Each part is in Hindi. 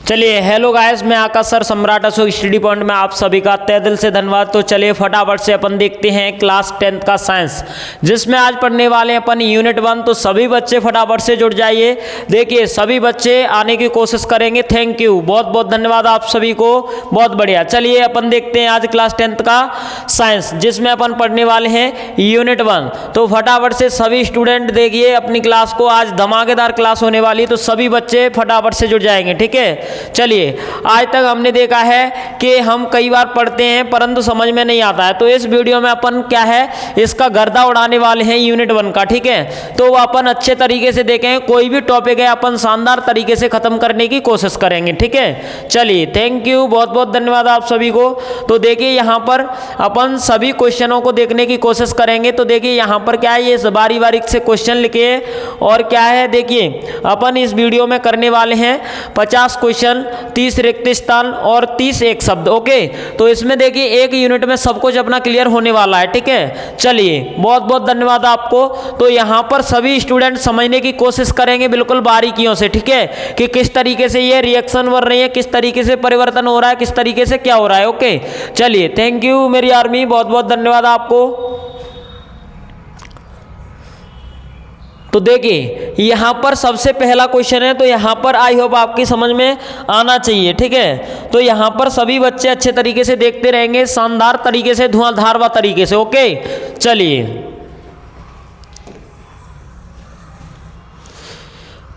चलिए हेलो गाइस, मैं आकाश सर सम्राट अशोक स्टडी पॉइंट में आप सभी का तहे दिल से धन्यवाद। तो चलिए फटाफट से अपन देखते हैं क्लास 10th का साइंस, जिसमें आज पढ़ने वाले हैं अपन यूनिट 1। तो सभी बच्चे फटाफट से जुड़ जाइए। देखिए सभी बच्चे आने की कोशिश करेंगे। थैंक यू, बहुत बहुत धन्यवाद आप सभी को, बहुत बढ़िया। चलिए अपन देखते हैं आज क्लास 10th का साइंस, जिसमें अपन पढ़ने वाले हैं यूनिट 1। तो फटाफट से सभी स्टूडेंट देखिए अपनी क्लास को, आज धमाकेदार क्लास होने वाली, तो सभी बच्चे फटाफट से जुड़ जाएंगे। ठीक है, चलिए आज तक हमने देखा है कि हम कई बार पढ़ते हैं परंतु समझ में नहीं आता है, तो इस वीडियो में अपन क्या है इसका गर्दा उड़ाने वाले हैं यूनिट 1 का। ठीक है, तो वो अपन अच्छे तरीके से देखें, कोई भी टॉपिक है अपन शानदार तरीके से खत्म करने की कोशिश करेंगे। ठीक है, चलिए थैंक यू, बहुत बहुत धन्यवाद आप सभी को। तो देखिए यहाँ पर अपन सभी क्वेश्चनों को देखने की कोशिश करेंगे। तो देखिए यहाँ पर क्या है, ये बारी बारी से क्वेश्चन लिखे और क्या है, देखिए अपन इस वीडियो में करने वाले हैं 50 क्वेश्चन, 30 रिक्त स्थान और 30 एक शब्द। ओके, तो इसमें देखिए एक यूनिट में सब कुछ अपना क्लियर होने वाला है। ठीक है, चलिए बहुत बहुत धन्यवाद आपको। तो यहाँ पर सभी स्टूडेंट समझने की कोशिश करेंगे बिल्कुल बारीकियों से। ठीक है, कि किस तरीके से ये रिएक्शन बन रही है, किस तरीके से परिवर्तन हो रहा है, किस तरीके से क्या हो रहा है। ओके, चलिए थैंक यू मेरी आर्मी, बहुत बहुत धन्यवाद आपको। तो देखिए यहाँ पर सबसे पहला क्वेश्चन है, तो यहाँ पर आई होप आपकी समझ में आना चाहिए। ठीक है, तो यहाँ पर सभी बच्चे अच्छे तरीके से देखते रहेंगे, शानदार तरीके से, धुआंधार तरीके से। ओके, चलिए।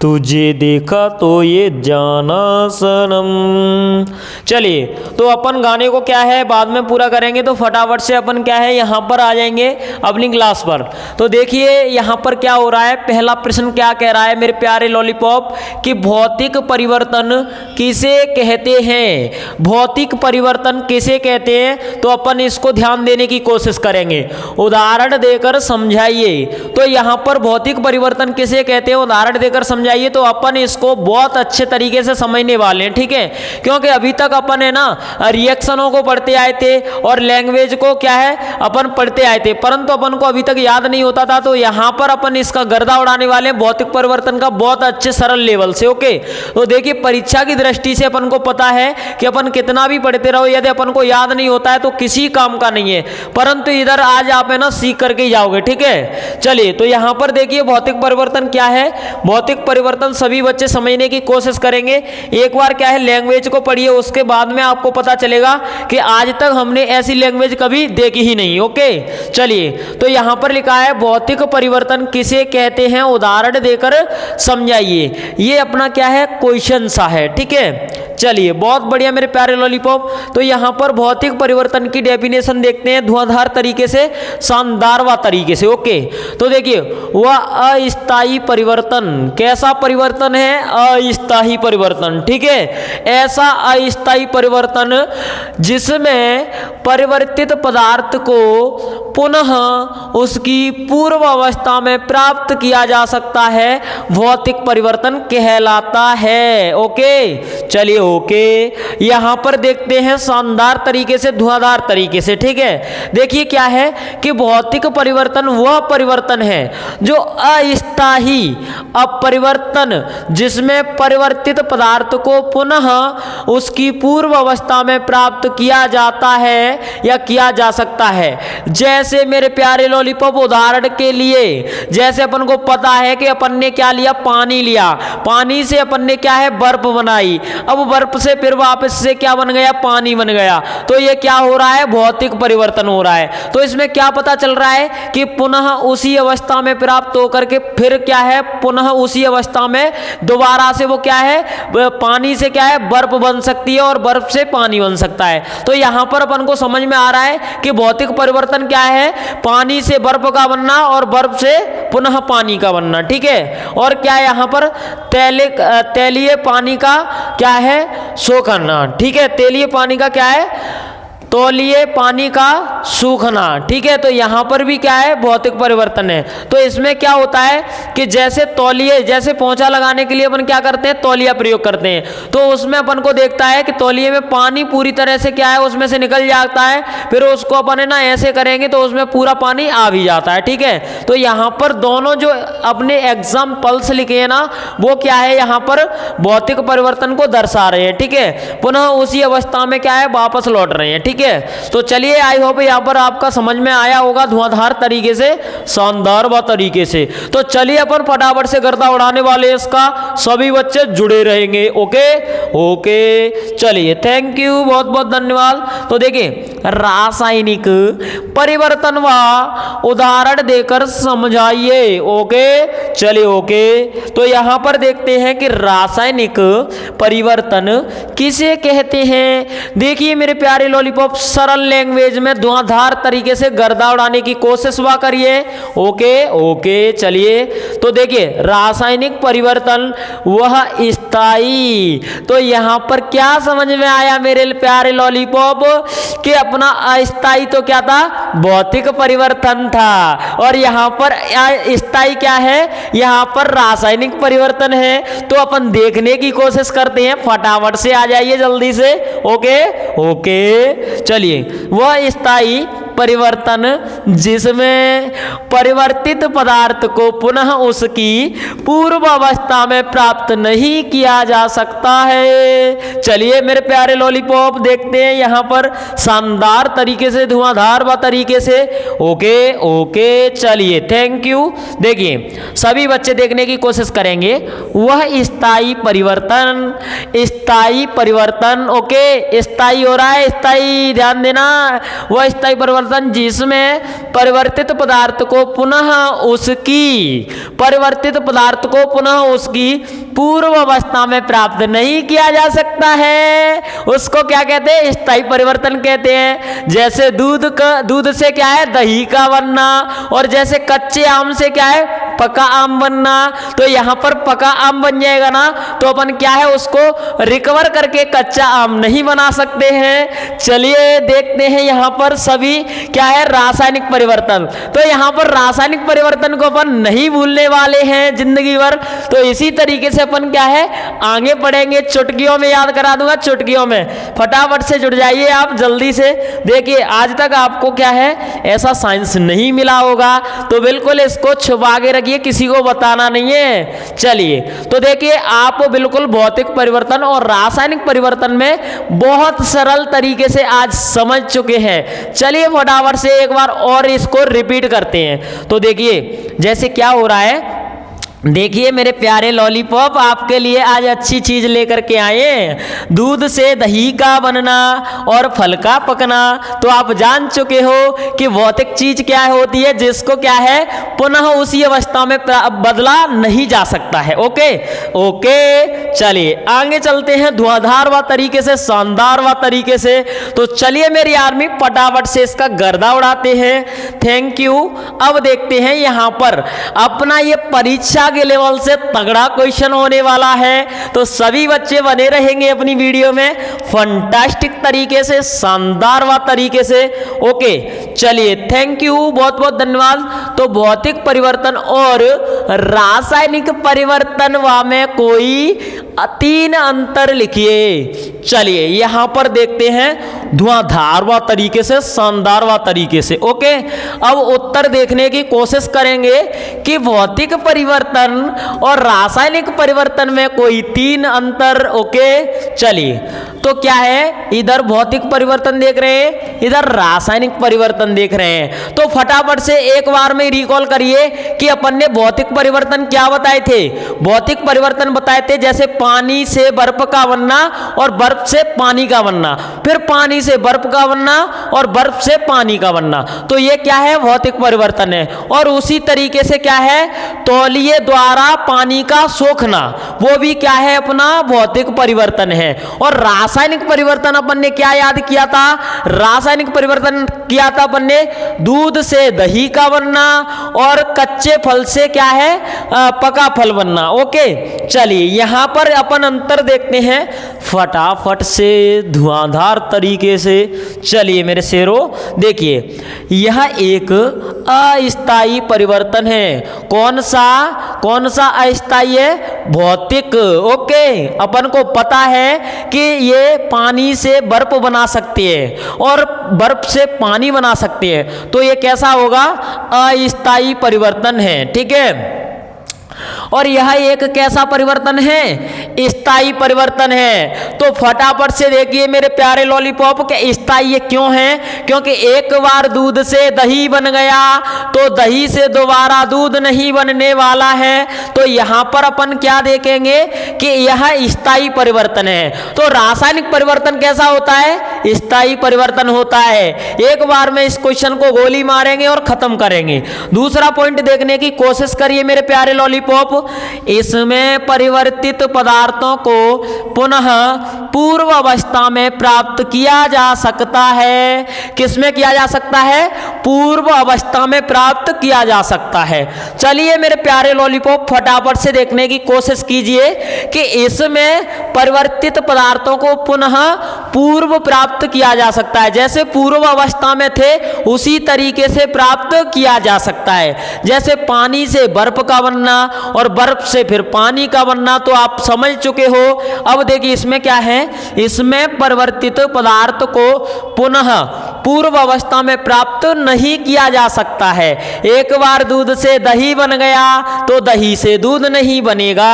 तुझे देखा तो ये जाना सनम। चलिए, तो अपन गाने को क्या है बाद में पूरा करेंगे, तो फटाफट से अपन क्या है यहाँ पर आ जाएंगे अपनी क्लास पर। तो देखिए यहाँ पर क्या हो रहा है, पहला प्रश्न क्या कह रहा है मेरे प्यारे लॉलीपॉप, कि भौतिक परिवर्तन किसे कहते हैं। भौतिक परिवर्तन किसे कहते हैं, तो अपन इसको ध्यान देने की कोशिश करेंगे, उदाहरण देकर समझाइए। तो यहाँ पर भौतिक परिवर्तन किसे कहते हैं, उदाहरण देकर समझाइए, तो अपन इसको बहुत अच्छे तरीके से समझने वाले हैं। ठीक है, क्योंकि अभी तक अपन है ना रिएक्शनों को पढ़ते आए थे और लैंग्वेज को क्या है अपन पढ़ते आए थे, परंतु अपन को अभी तक याद नहीं होता था। तो यहां पर अपन इसका गर्दा उड़ाने वाले हैं भौतिक परिवर्तन का बहुत अच्छे सरल लेवल से। ओके, तो देखिए परीक्षा की दृष्टि से अपन को पता है कि अपन कितना भी पढ़ते रहो, यदि अपन को याद नहीं होता है तो किसी काम का नहीं है, परंतु इधर आज आप है ना सीख करके जाओगे। ठीक है, चलिए तो यहां पर देखिए भौतिक परिवर्तन क्या है। भौतिक परिवर्तन सभी बच्चे समझने की कोशिश करेंगे। एक बार क्या है लैंग्वेज को पढ़िए, उसके बाद में आपको पता चलेगा कि आज तक हमने ऐसी लैंग्वेज कभी देखी ही नहीं। ओके, चलिए तो यहां पर लिखा है भौतिक परिवर्तन किसे कहते हैं, उदाहरण देकर समझाइए। ये अपना क्या है क्वेश्चन सा है। ठीक है, चलिए बहुत बढ़िया मेरे प्यारे लॉलीपॉप। तो यहां पर भौतिक परिवर्तन की डेफिनेशन देखते हैं धुआंधार तरीके से, शानदार तरीके से। ओके, तो देखिए वह अस्थायी परिवर्तन, कैसा परिवर्तन है, अस्थायी परिवर्तन। ठीक है, ऐसा अस्थायी परिवर्तन जिसमें परिवर्तित पदार्थ को पुनः उसकी पूर्व अवस्था में प्राप्त किया जा सकता है, भौतिक परिवर्तन कहलाता है। ओके, चलिए ओके, यहां पर देखते हैं शानदार तरीके से, धुआंधार तरीके से। ठीक है, देखिए क्या है कि भौतिक परिवर्तन वह परिवर्तन है जो अस्थायी अपरिवर्तन, जिसमें परिवर्तित पदार्थ को पुनः उसकी पूर्व अवस्था में प्राप्त किया जाता है या किया जा सकता है। जैसे मेरे प्यारे लॉलीपॉप उदाहरण के लिए, जैसे अपन को पता है कि अपन ने क्या लिया, पानी लिया, पानी से अपन ने क्या है बर्फ बनाई, अब बर्फ से फिर वापस से क्या बन गया, पानी बन गया। तो ये क्या हो रहा है, भौतिक परिवर्तन हो रहा है। तो इसमें क्या पता चल रहा है कि पुनः उसी अवस्था में प्राप्त होकर के फिर क्या है, पुनः उसी अवस्था में दोबारा से वो क्या है, पानी से क्या है बर्फ बन सकती है और बर्फ से पानी बन सकता है। तो यहां पर अपन को समझ में आ रहा है कि भौतिक परिवर्तन क्या है, पानी से बर्फ का बनना और बर्फ से पुनः पानी का बनना। ठीक है, और क्या है यहां पर तैलीय पानी का क्या है, सोखना। ठीक है, तैलीय पानी का क्या है, तौलिए पानी का सूखना। ठीक है, तो यहाँ पर भी क्या है, भौतिक परिवर्तन है। तो इसमें क्या होता है कि जैसे तौलिए, जैसे पोंछा लगाने के लिए अपन क्या करते हैं, तौलिया प्रयोग करते हैं, तो उसमें अपन को देखता है कि तौलिए में पानी पूरी तरह से क्या है, उसमें से निकल जाता है, फिर उसको अपन है ना ऐसे करेंगे तो उसमें पूरा पानी आ भी जाता है। ठीक है, तो यहाँ पर दोनों जो अपने एग्जाम्पल्स लिखे हैं ना, वो क्या है, यहाँ पर भौतिक परिवर्तन को दर्शा रहे हैं। ठीक है, पुनः उसी अवस्था में क्या है, वापस लौट रहे हैं। ठीक है, तो चलिए आई होप यहाँ पर आपका समझ में आया होगा, धुआंधार तरीके से, शानदार व तरीके से। तो चलिए अपन फटाफट से गर्दा उड़ाने वाले इसका सभी बच्चे जुड़े रहेंगे। ओके ओके, चलिए थैंक यू, बहुत बहुत धन्यवाद। तो देखिए, रासायनिक परिवर्तन व उदाहरण देकर समझाइए। ओके, चलिए ओके। तो यहां पर देखते हैं कि रासायनिक परिवर्तन किसे कहते हैं। देखिए मेरे प्यारे लॉलीपॉप, सरल लैंग्वेज में धुआंधार तरीके से गर्दा उड़ाने की कोशिश हुआ करिए। ओके ओके, चलिए। तो देखिए, रासायनिक परिवर्तन वह स्थायी, तो यहां पर क्या समझ में आया मेरे प्यारे लॉलीपॉप कि अपना अस्थायी तो क्या था, भौतिक परिवर्तन था, और यहां पर स्थायी क्या है, यहां पर रासायनिक परिवर्तन है। तो अपन देखने की कोशिश करते हैं, फटाफट से आ जाइए जल्दी से। ओके ओके, चलिए। वह स्थायी परिवर्तन जिसमें परिवर्तित पदार्थ को पुनः उसकी पूर्व अवस्था में प्राप्त नहीं किया जा सकता है। चलिए मेरे प्यारे लॉलीपॉप, देखते हैं यहाँ पर शानदार तरीके से, धुआंधार व तरीके से। ओके ओके, चलिए थैंक यू। देखिए सभी बच्चे देखने की कोशिश करेंगे। वह स्थायी परिवर्तन, स्थायी परिवर्तन, ओके, स्थायी हो रहा है, स्थायी, ध्यान देना। वह स्थायी परिवर्तन जिसमें परिवर्तित पदार्थ को पुनः उसकी पूर्व अवस्था में प्राप्त नहीं किया जा सकता है, उसको क्या कहते हैं, स्थायी परिवर्तन कहते हैं। जैसे दूध से क्या है, दही का बनना, और जैसे कच्चे आम से क्या है, पका आम बनना। तो यहाँ पर पका आम बन जाएगा ना, तो अपन क्या है, उसको रिकवर करके कच्चा आम नहीं बना सकते हैं। चलिए देखते हैं यहाँ पर सभी क्या है, रासायनिक परिवर्तन। तो यहाँ पर रासायनिक परिवर्तन को अपन नहीं भूलने वाले हैं जिंदगी भर। तो इसी तरीके से अपन क्या है, आगे पढ़ेंगे। चुटकियों में याद करा दूंगा, चुटकियों में फटाफट से जुड़ जाइए आप जल्दी से। देखिए आज तक आपको क्या है, ऐसा साइंस नहीं मिला होगा, तो बिल्कुल इसको छुपा के रखिए, किसी को बताना नहीं है। चलिए, तो देखिए आप बिल्कुल भौतिक परिवर्तन और रासायनिक परिवर्तन में बहुत सरल तरीके से आज समझ चुके हैं। चलिए फटाफट से एक बार और इसको रिपीट करते हैं। तो देखिए जैसे क्या हो रहा है, देखिए मेरे प्यारे लॉलीपॉप, आपके लिए आज अच्छी चीज लेकर के आए। दूध से दही का बनना और फल का पकना, तो आप जान चुके हो कि भौतिक चीज क्या होती है, जिसको क्या है, पुनः उसी अवस्था में बदला नहीं जा सकता है। ओके ओके, चलिए आगे चलते हैं धुआंधार व तरीके से, शानदार व तरीके से। तो चलिए मेरी आर्मी, फटाफट से इसका गर्दा उड़ाते हैं। Thank you. अब देखते हैं यहाँ पर अपना ये परीक्षा के लेवल से तगड़ा क्वेश्चन होने वाला है, तो सभी बच्चे बने रहेंगे अपनी वीडियो में फंटास्टिक तरीके से, शानदार व तरीके से। ओके चलिए, थैंक यू, बहुत बहुत धन्यवाद। तो भौतिक परिवर्तन और रासायनिक परिवर्तन में कोई 3 अंतर लिखिए। चलिए यहां पर देखते हैं धुआंधार व तरीके से, शानदार व तरीके से। ओके, अब उत्तर देखने की कोशिश करेंगे कि भौतिक परिवर्तन और रासायनिक परिवर्तन में कोई 3 अंतर। ओके चलिए, तो क्या है, इधर भौतिक परिवर्तन देख रहे हैं, इधर रासायनिक परिवर्तन देख रहे हैं। तो फटाफट से एक बार में रिकॉल करिए कि अपन ने भौतिक परिवर्तन क्या बताए थे। भौतिक परिवर्तन बताए थे जैसे पानी से बर्फ का बनना और बर्फ से पानी का बनना, फिर पानी से बर्फ का बनना और बर्फ से पानी का बनना। तो ये क्या है, भौतिक परिवर्तन है। और उसी तरीके से क्या है, तौलिए द्वारा पानी का सोखना, वो भी क्या है, अपना भौतिक परिवर्तन है। और रासायनिक परिवर्तन अपन ने क्या याद किया था, रासायनिक परिवर्तन किया था अपन ने दूध से दही का बनना और कच्चे फल से क्या है, पका फल बनना। ओके चलिए, यहां पर अपन अंतर देखते हैं फटाफट से धुआंधार तरीके से। चलिए मेरे शेरों, देखिए यह एक अस्थायी परिवर्तन है। कौन सा अस्थायी है? भौतिक। ओके, अपन को पता है कि ये पानी से बर्फ बना सकती है और बर्फ से पानी बना सकती है, तो ये कैसा होगा? अस्थायी परिवर्तन है। ठीक है, और यह एक कैसा परिवर्तन है? स्थायी परिवर्तन है। तो फटाफट से देखिए मेरे प्यारे लॉलीपॉप के स्थायी ये क्यों है? क्योंकि एक बार दूध से दही बन गया तो दही से दोबारा दूध नहीं बनने वाला है। तो यहां पर अपन क्या देखेंगे कि यह स्थायी परिवर्तन है। तो रासायनिक परिवर्तन कैसा होता है? स्थायी परिवर्तन होता है। एक बार में इस क्वेश्चन को गोली मारेंगे और खत्म करेंगे। दूसरा पॉइंट देखने की कोशिश करिए मेरे प्यारे लॉलीपॉप। इसमें परिवर्तित पदार्थों को पुनः पूर्व अवस्था में प्राप्त किया जा सकता है। किसमें किया जा सकता है? पूर्व अवस्था में प्राप्त किया जा सकता है। चलिए मेरे प्यारे लॉलीपॉप फटाफट से देखने की कोशिश कीजिए कि इसमें परिवर्तित पदार्थों को पुनः पूर्व प्राप्त किया जा सकता है। जैसे पूर्व अवस्था में थे उसी तरीके से प्राप्त किया जा सकता है। जैसे पानी से बर्फ का बनना और बर्फ से फिर पानी का बनना, तो आप समझ चुके हो। अब देखिए इसमें क्या है? इसमें परिवर्तित पदार्थ को पुनः पूर्व अवस्था में प्राप्त नहीं किया जा सकता है। एक बार दूध से दही बन गया तो दही से दूध नहीं बनेगा।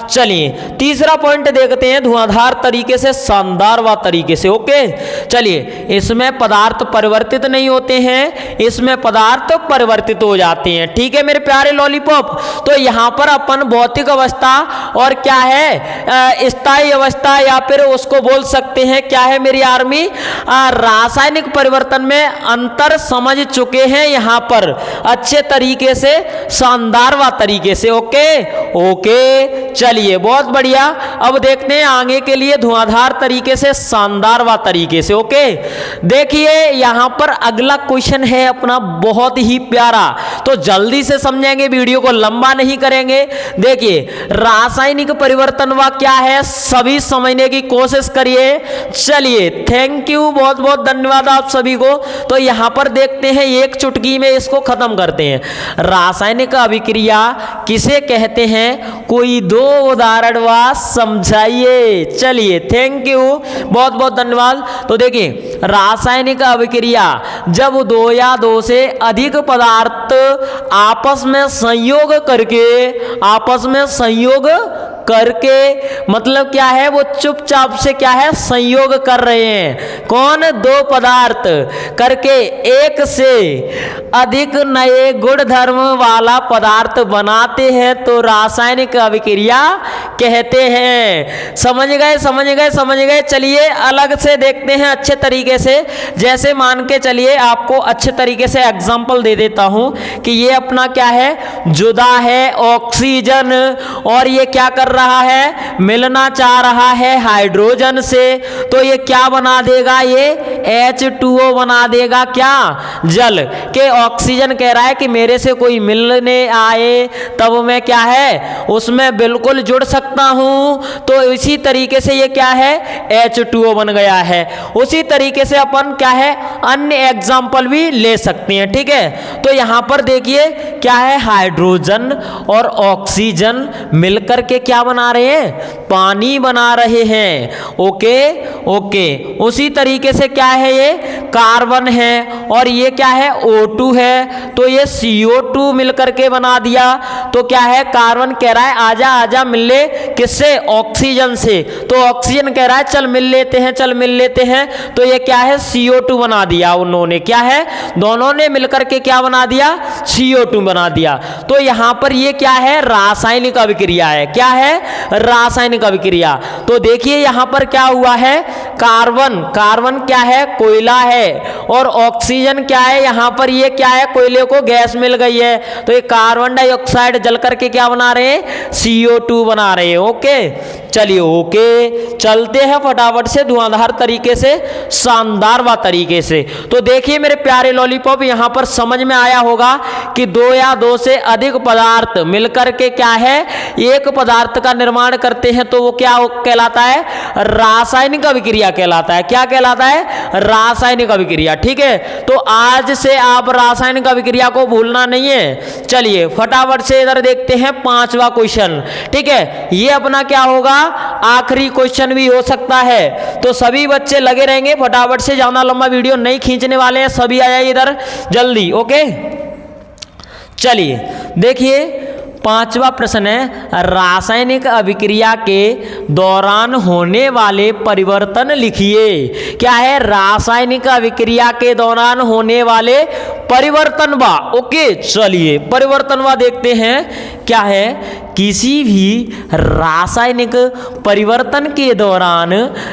चलिए तीसरा पॉइंट देखते हैं धुआंधार तरीके से, शानदार व तरीके से। ओके, चलिए इसमें पदार्थ परिवर्तित नहीं होते हैं, इसमें पदार्थ परिवर्तित हो जाते हैं। ठीक है मेरे प्यारे लॉलीपॉप, तो यहां पर अपन भौतिक अवस्था और क्या है स्थायी अवस्था, या फिर उसको बोल सकते हैं क्या है मेरी आर्मी, रासायनिक परिवर्तन में अंतर समझ चुके हैं यहां पर अच्छे तरीके से, शानदार व तरीके से। ओके ओके, चलिए बहुत बढ़िया। अब देखते हैं आगे के लिए धुआंधार तरीके से, शानदार व तरीके से। ओके, देखिए यहां पर अगला क्वेश्चन है अपना बहुत ही प्यारा, तो जल्दी से समझेंगे, वीडियो को लंबा नहीं करेंगे। देखिए रासायनिक परिवर्तन व क्या है सभी समझने की कोशिश करिए। चलिए थैंक यू, बहुत बहुत धन्यवाद आप सभी को। तो यहां पर देखते हैं एक चुटकी में इसको खत्म करते हैं। रासायनिक अभिक्रिया किसे कहते हैं? कोई दो उदाहरण व समझाइए। चलिए थैंक यू, बहुत बहुत धन्यवाद। तो देखिए रासायनिक अभिक्रिया जब दो या दो से अधिक पदार्थ आपस में संयोग करके मतलब क्या है, वो चुपचाप से क्या है संयोग कर रहे हैं। कौन? दो पदार्थ करके एक से अधिक नए गुण धर्म वाला पदार्थ बनाते हैं तो रासायनिक अभिक्रिया कहते हैं। समझ गए। चलिए अलग से देखते हैं अच्छे तरीके से। जैसे मान के चलिए आपको अच्छे तरीके से एग्जांपल दे देता हूं कि ये अपना क्या है, जुदा है ऑक्सीजन, और ये क्या कर रहा है, मिलना चाह रहा है हाइड्रोजन से। तो ये क्या बना देगा? ये H2O बना देगा। क्या? जल के। ऑक्सीजन कह रहा है कि मेरे से कोई मिलने आए तब मैं क्या है उसमें बिल्कुल जुड़ सकता हूं। तो इसी तरीके से ये क्या है, H2O बन गया है। उसी तरीके से अपन क्या है अन्य एग्जाम्पल भी ले सकते हैं। ठीक है, तो यहां पर देखिए क्या है, हाइड्रोजन और ऑक्सीजन मिलकर के क्या बना रहे हैं, पानी बना रहे हैं। ओके ओके, उसी तरीके से क्या है, ये कार्बन है और ये क्या है O2 है, तो ये CO2 मिलकर के बना दिया। तो क्या है, कार्बन कह रहा है आजा आजा मिल ले, किससे, ऑक्सीजन से। तो ऑक्सीजन कह रहा है चल मिल लेते हैं। तो ये क्या है CO2 बना दिया उन्होंने। क्या है, दोनों ने मिलकर के क्या बना दिया, CO2 बना दिया। तो यहां पर ये क्या है, रासायनिक अभिक्रिया है। क्या है, रासायनिक अभिक्रिया। तो देखिए यहां पर क्या हुआ है, कार्बन क्या है, कोयला है, और ऑक्सीजन क्या है, यहां पर ये क्या है, कोयले को गैस मिल गई है। तो ये कार्बन डाइऑक्साइड जल करके क्या बना रहे हैं, CO2 बना रहे हैं। ओके, चलिए ओके, चलते हैं फटाफट से धुआंधार तरीके से, शानदार व तरीके से। तो देखिए मेरे प्यारे लॉलीपॉप, यहां पर समझ में आया होगा कि दो या दो से अधिक पदार्थ मिलकर के क्या है, एक पदार्थ का निर्माण करते हैं तो वो क्या कहलाता है, रासायनिक अभिक्रिया कहलाता है। क्या कहलाता है, रासायनिक अभिक्रिया। ठीक है, तो आज से आप रासायनिक अभिक्रिया को भूलना नहीं है। चलिए फटाफट से इधर देखते हैं पांचवा क्वेश्चन। ठीक है, ये अपना क्या होगा, आखिरी क्वेश्चन भी हो सकता है। तो सभी बच्चे लगे रहेंगे, फटाफट से, ज्यादा लंबा वीडियो नहीं खींचने वाले हैं, सभी आ जाइए इधर जल्दी। ओके, चलिए देखिए पांचवा प्रश्न है, रासायनिक अभिक्रिया के दौरान होने वाले परिवर्तन लिखिए। क्या है, रासायनिक अभिक्रिया के दौरान होने वाले परिवर्तन बा। ओके, चलिए परिवर्तन बा देखते हैं क्या है। किसी भी रासायनिक परिवर्तन के दौरान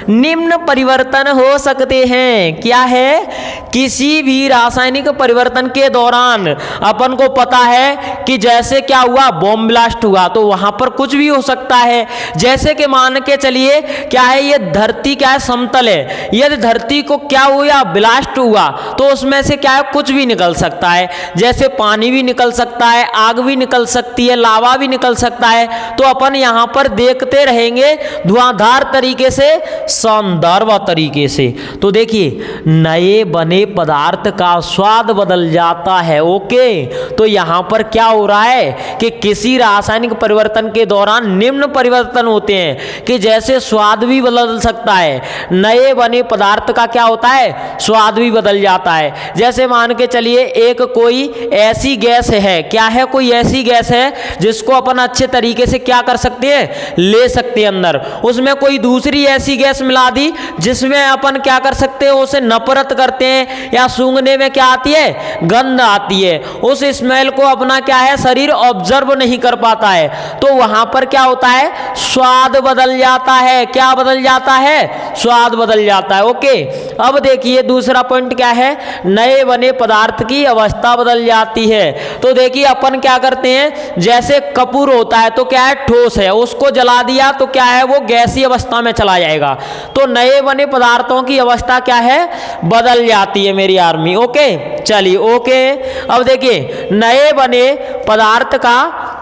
निम्न परिवर्तन हो सकते हैं। क्या है, किसी भी रासायनिक परिवर्तन के दौरान अपन को पता है कि जैसे क्या हुआ, बॉम्ब ब्लास्ट हुआ, तो वहां पर कुछ भी हो सकता है। जैसे कि मान के चलिए क्या है, ये धरती क्या है, समतल है, यदि धरती को क्या हुआ, ब्लास्ट हुआ, तो उसमें से क्या है, कुछ भी निकल सकता है। जैसे पानी भी निकल सकता है, आग भी निकल सकती है, लावा भी निकल सकता है। तो अपन यहां पर देखते रहेंगे धुआंधार तरीके से, शानदार व तरीके से। तो देखिए नए बने पदार्थ का स्वाद बदल जाता है। ओके, तो यहां पर क्या हो रहा है कि किसी रासायनिक परिवर्तन के दौरान निम्न परिवर्तन होते हैं कि जैसे स्वाद भी बदल सकता है, नए बने पदार्थ का क्या होता है, स्वाद भी बदल जाता है। जैसे मान के चलिए एक कोई ऐसी गैस है, क्या है, कोई ऐसी गैस है जिसको अपन अच्छे तरीके से क्या कर सकते हैं, ले सकते हैं अंदर। उसमें कोई दूसरी ऐसी गैस मिला दी जिसमें अपन क्या कर सकते हैं, उसे नफरत करते हैं या सूंघने में क्या आती है, गंध आती है। उस स्मेल को अपना क्या है, शरीर ऑब्जर्व नहीं कर पाता है, तो वहां पर क्या होता है, स्वाद बदल जाता है। क्या बदल जाता है, स्वाद बदल जाता है। ओके, अब देखिए दूसरा पॉइंट क्या है, नए बने पदार्थ की अवस्था बदल जाती है। तो देखिए अपन क्या करते हैं, जैसे कपूर होता है तो क्या है, ठोस है, उसको जला दिया तो क्या है, वो गैसीय अवस्था में चला जाएगा। तो नए बने पदार्थों की अवस्था क्या है, बदल जाती है मेरी आर्मी। ओके, चलिए ओके, अब देखिए नए बने पदार्थ का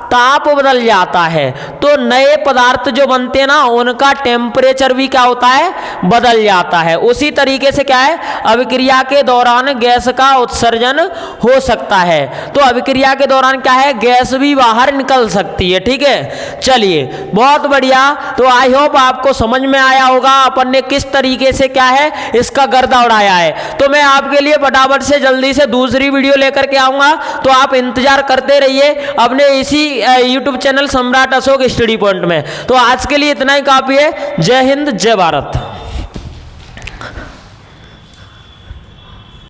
ताप बदल जाता है। तो नए पदार्थ जो बनते हैं ना, उनका टेम्परेचर भी क्या होता है, बदल जाता है। उसी तरीके से क्या है, अभिक्रिया के दौरान गैस का उत्सर्जन हो सकता है। तो अभिक्रिया के दौरान क्या है, गैस भी बाहर निकल सकती है। ठीक है, चलिए बहुत बढ़िया। तो आई होप आपको समझ में आया होगा अपन ने किस तरीके से क्या है इसका गर्दा उड़ाया है। तो मैं आपके लिए फटाफट से जल्दी से दूसरी वीडियो लेकर के आऊंगा, तो आप इंतजार करते रहिए अपने इसी YouTube चैनल सम्राट अशोक स्टडी पॉइंट में। तो आज के लिए इतना ही काफी है। जय हिंद, जय भारत।